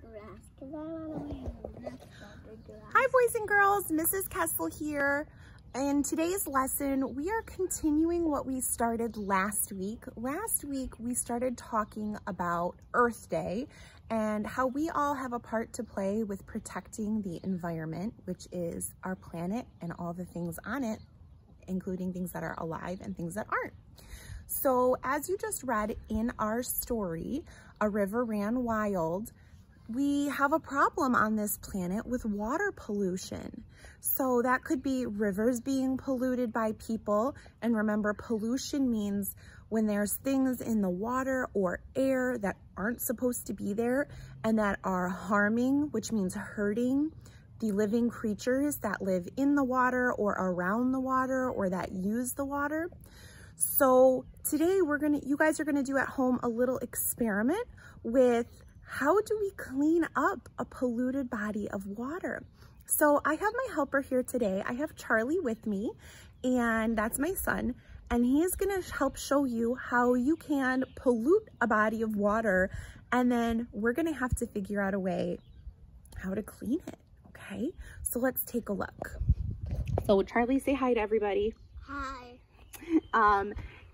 dress because I want to wear a dress. Hi boys and girls, Mrs. Kessel here. In today's lesson, we are continuing what we started last week. Last week, we started talking about Earth Day and how we all have a part to play with protecting the environment, which is our planet and all the things on it, including things that are alive and things that aren't. So as you just read in our story, A River Ran Wild, we have a problem on this planet with water pollution. So that could be rivers being polluted by people. And remember, pollution means when there's things in the water or air that aren't supposed to be there and that are harming, which means hurting the living creatures that live in the water or around the water or that use the water. So today you guys are gonna do at home a little experiment with how do we clean up a polluted body of water? So I have my helper here today. I have Charlie with me, and that's my son, and he is gonna help show you how you can pollute a body of water, and then we're gonna have to figure out a way how to clean it, okay? So let's take a look. So Charlie, say hi to everybody. Hi.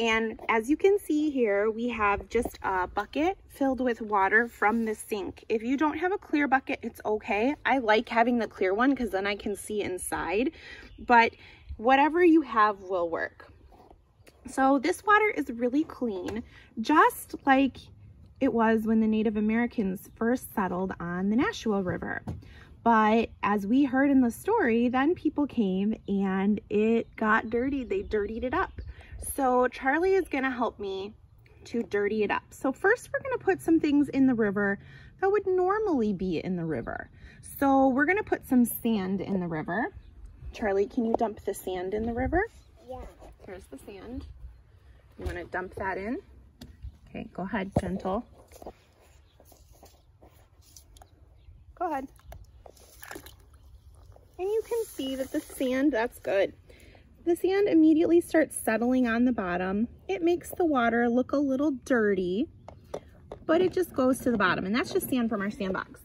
And as you can see here, we have just a bucket filled with water from the sink. If you don't have a clear bucket, it's okay. I like having the clear one because then I can see inside, but whatever you have will work. So this water is really clean, just like it was when the Native Americans first settled on the Nashua River. But as we heard in the story, then people came and it got dirty. They dirtied it up. So Charlie is gonna help me to dirty it up. So first we're gonna put some things in the river that would normally be in the river. So we're gonna put some sand in the river. Charlie, can you dump the sand in the river? Yeah. Here's the sand. You wanna dump that in? Okay, go ahead, gentle. Go ahead. And you can see that the sand, that's good. The sand immediately starts settling on the bottom. It makes the water look a little dirty, but it just goes to the bottom. And that's just sand from our sandbox.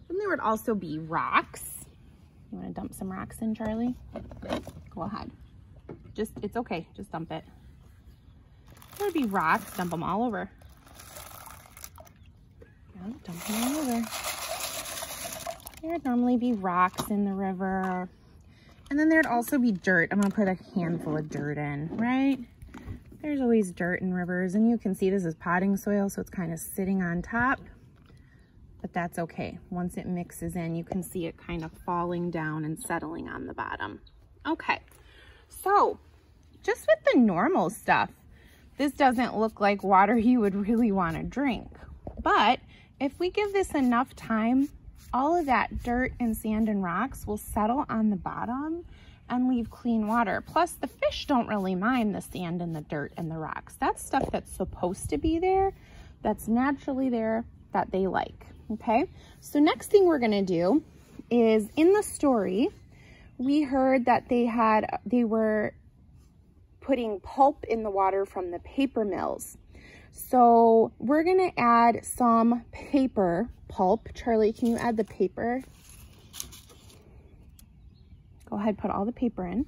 Then there would also be rocks. You want to dump some rocks in, Charlie? Go ahead. It's okay. Just dump it. There would be rocks. Dump them all over. Yeah, dump them all over. There would normally be rocks in the river. And then there'd also be dirt. I'm gonna put a handful of dirt in, right? There's always dirt in rivers, and you can see this is potting soil, so it's kind of sitting on top, but that's okay. Once it mixes in, you can see it kind of falling down and settling on the bottom. Okay, so just with the normal stuff, this doesn't look like water you would really wanna drink. But if we give this enough time, all of that dirt and sand and rocks will settle on the bottom and leave clean water. Plus, the fish don't really mind the sand and the dirt and the rocks. That's stuff that's supposed to be there, that's naturally there, that they like, okay? So next thing we're gonna do is, in the story, we heard that they were putting pulp in the water from the paper mills. So we're gonna add some paper pulp. Charlie, can you add the paper? Go ahead, put all the paper in.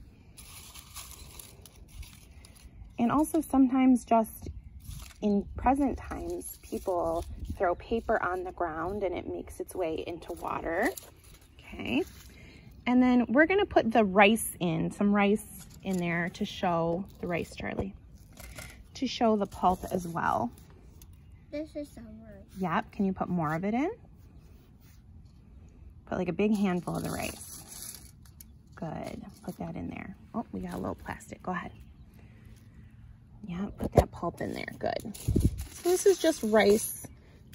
And also sometimes just in present times, people throw paper on the ground and it makes its way into water. Okay. And then we're gonna put the rice in, some rice in there to show the rice, Charlie, to show the pulp as well. This is some rice. Yep, can you put more of it in? Put like a big handful of the rice. Good, put that in there. Oh, we got a little plastic, go ahead. Yeah, put that pulp in there, good. So this is just rice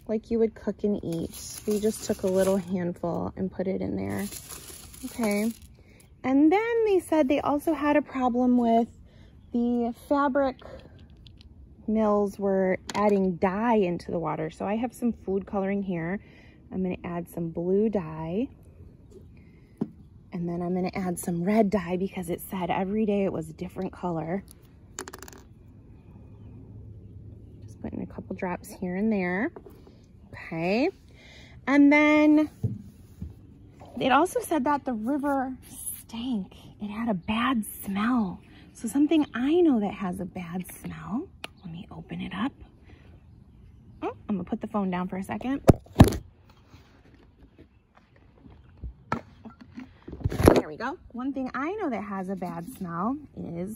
like you would cook and eat. We just took a little handful and put it in there. Okay, and then they said they also had a problem with the fabric mills were adding dye into the water. So I have some food coloring here. I'm gonna add some blue dye. And then I'm gonna add some red dye because it said every day it was a different color. Just putting a couple drops here and there. Okay. And then it also said that the river stank. It had a bad smell. So something I know that has a bad smell. Let me open it up. Oh, I'm gonna put the phone down for a second. There we go. One thing I know that has a bad smell is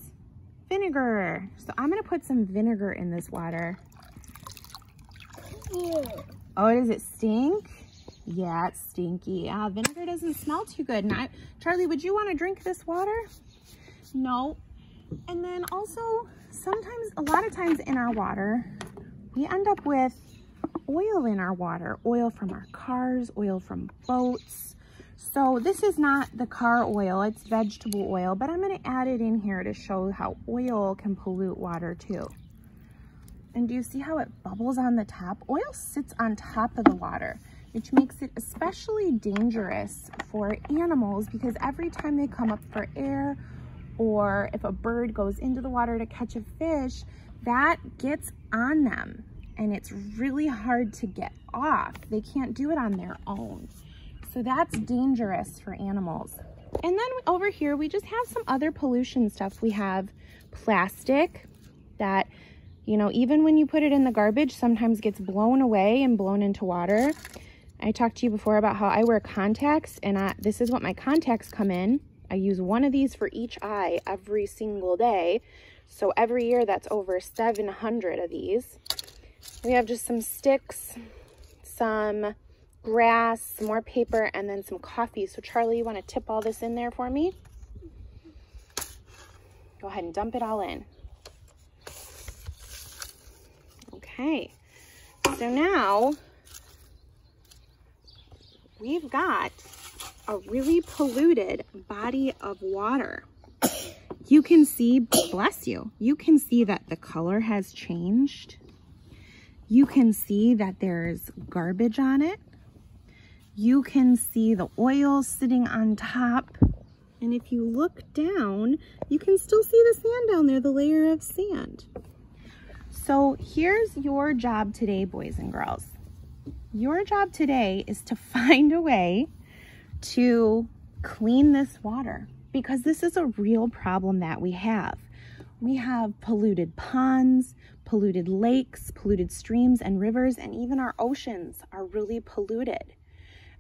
vinegar. So I'm gonna put some vinegar in this water. Ew. Oh, does it stink? Yeah, it's stinky. Vinegar doesn't smell too good. Charlie, would you want to drink this water? No. And then also, sometimes, a lot of times in our water, we end up with oil in our water. Oil from our cars, oil from boats. So this is not the car oil, it's vegetable oil, but I'm going to add it in here to show how oil can pollute water too. And do you see how it bubbles on the top? Oil sits on top of the water, which makes it especially dangerous for animals because every time they come up for air or if a bird goes into the water to catch a fish, that gets on them and it's really hard to get off. They can't do it on their own. So that's dangerous for animals. And then over here, we just have some other pollution stuff. We have plastic that, you know, even when you put it in the garbage, sometimes gets blown away and blown into water. I talked to you before about how I wear contacts, and this is what my contacts come in. I use one of these for each eye every single day. So every year that's over 700 of these. We have just some sticks, some grass, some more paper, and then some coffee. So Charlie, you want to tip all this in there for me? Go ahead and dump it all in. Okay, so now we've got a really polluted body of water. You can see, bless you, you can see that the color has changed. You can see that there's garbage on it. You can see the oil sitting on top. And if you look down, you can still see the sand down there, the layer of sand. So here's your job today, boys and girls. Your job today is to find a way to clean this water because this is a real problem that we have. We have polluted ponds, polluted lakes, polluted streams and rivers, and even our oceans are really polluted.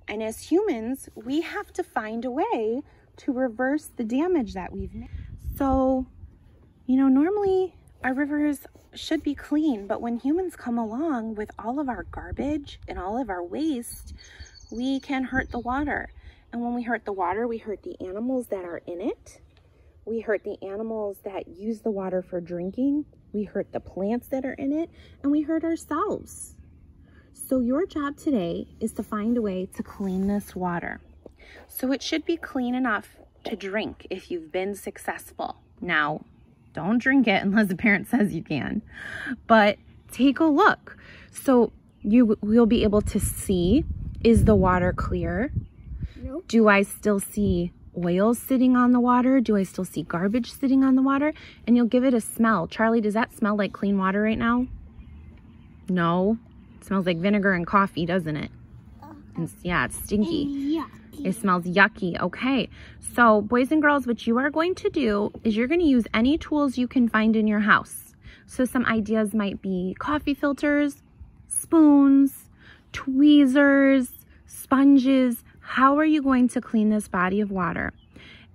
And as humans, we have to find a way to reverse the damage that we've made. So, you know, normally our rivers should be clean, but when humans come along with all of our garbage and all of our waste, we can hurt the water. And when we hurt the water, we hurt the animals that are in it. We hurt the animals that use the water for drinking. We hurt the plants that are in it, and we hurt ourselves. So your job today is to find a way to clean this water. So it should be clean enough to drink if you've been successful. Now, don't drink it unless the parent says you can, but take a look. So you'll be able to see, is the water clear? Nope. Do I still see oil sitting on the water? Do I still see garbage sitting on the water? And you'll give it a smell. Charlie, does that smell like clean water right now? No. It smells like vinegar and coffee, doesn't it? And yeah, it's stinky. Yucky. It smells yucky. Okay. So boys and girls, what you are going to do is you're going to use any tools you can find in your house. So some ideas might be coffee filters, spoons, tweezers, sponges. How are you going to clean this body of water?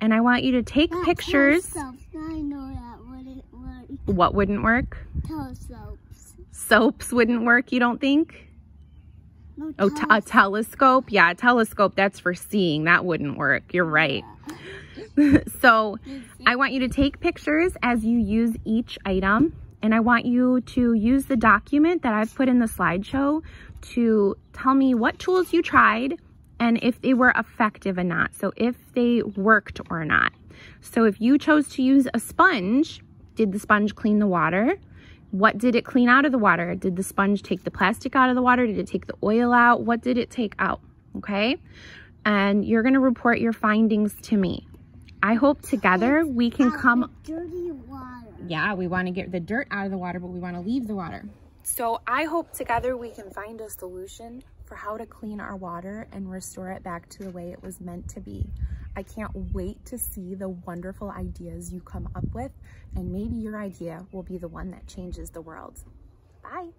And I want you to take pictures. I know that wouldn't work. What wouldn't work? Telescopes. Soaps wouldn't work, you don't think? No, Oh, a telescope? Yeah, a telescope, that's for seeing. That wouldn't work. You're right. So I want you to take pictures as you use each item. And I want you to use the document that I've put in the slideshow to tell me what tools you tried and if they were effective or not. So if they worked or not. So if you chose to use a sponge, did the sponge clean the water? What did it clean out of the water? Did the sponge take the plastic out of the water? Did it take the oil out? What did it take out? Okay. And you're going to report your findings to me. I hope together we can come. Dirty water. Yeah, we want to get the dirt out of the water, but we want to leave the water. So I hope together we can find a solution for for how to clean our water and restore it back to the way it was meant to be. I can't wait to see the wonderful ideas you come up with, and maybe your idea will be the one that changes the world. Bye.